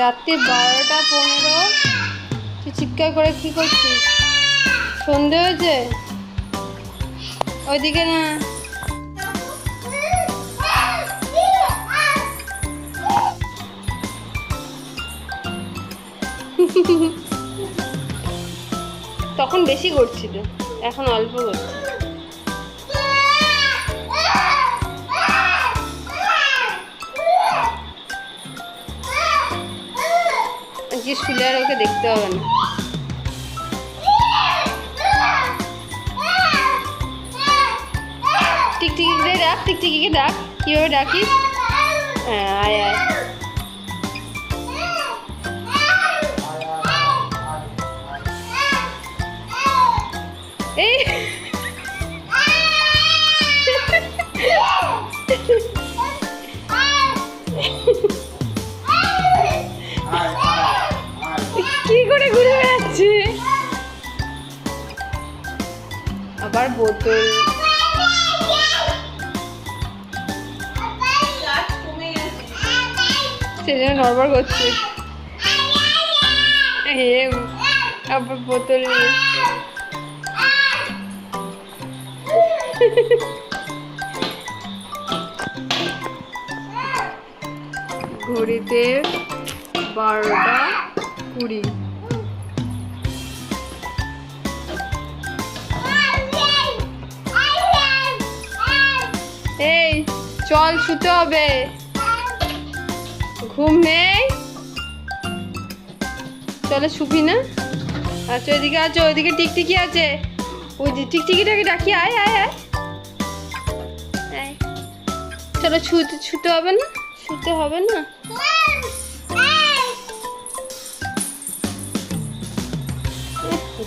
রাত্রি 12টা 15 তুই চিৎকার করে কি করছিস? সন্ধে হয়েছে, ওইদিকে না। তখন বেশি করছিল, এখন অল্প করছে। আজকে শুলে আর ওকে দেখতে হবে না। টিকটিকি ডাক, টিকটিকিকে ডাক। কিভাবে ডাকিস? হ্যাঁ, আয় আয়। এই কি করে ঘুরে বেড়াচ্ছে আবার বোতল। সেজন্য নড়বড় করছে। আবার বোতল নিয়ে ঘড়িতে 12টা 20। এই চল, শুতে হবে, ঘুম নেই। চলো শুবি না? আচ্ছা ওইদিকে আছো, ওইদিকে টিকটিকি আছে। ওই যে টিকটিকিটাকে ডাকি, আয় আয় আয়। চলো শুতে হবে না, শুতে হবে না।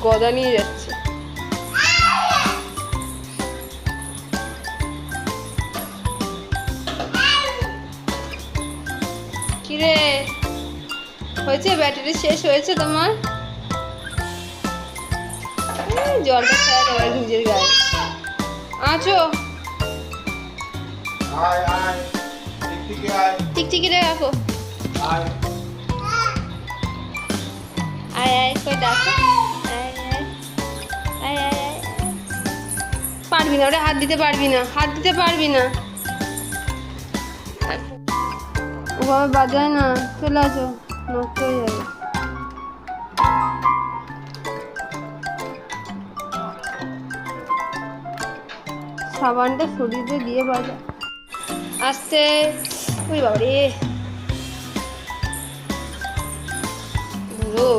গদা নিয়ে যাচ্ছে। কিরে হয়েছে? ব্যাটারি শেষ হয়েছে তোমার? জলটা খায় তোমার নিজের গায়ে। আছো? টিকটিকিটা রাখো। আয় আয় কই ডাকো। আয় আয় আয় আয় আয়। পারবি না, ওটা হাত দিতে পারবি না, হাত দিতে পারবি না। ওভাবে বাজায় না, চলে আসো, নষ্ট হয়ে যাবে। সাবানটা শরীরে দিয়ে বাজা। আস্তে। ওই বাবা রে, বুড়ো।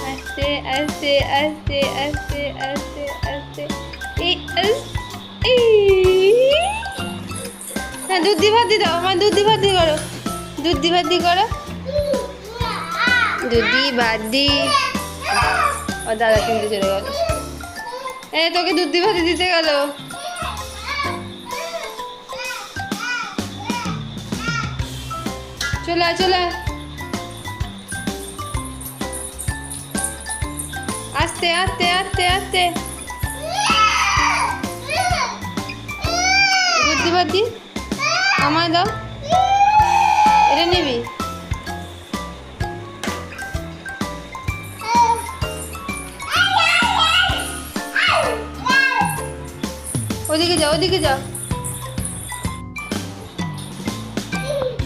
আস্তে আস্তে আস্তে আস্তে আস্তে আস্তে। হ্যাঁ, দুধ দি ভাত দি দাও আমার, দুধ দি ভাত দি করো, দুধ দি ভাত দি করো, দুধ দি ভাত দি। ও দাদা কিনতে চলে গেল। তোকে দুধ দি ভাত দিতে গেল। চলে আয়, চলে আয়। আস্তে আস্তে আস্তে আস্তে। দুধ দি ভাত দি আমায় দাও। এটা নিবি? ওদিকে যাও, ওদিকে যাও।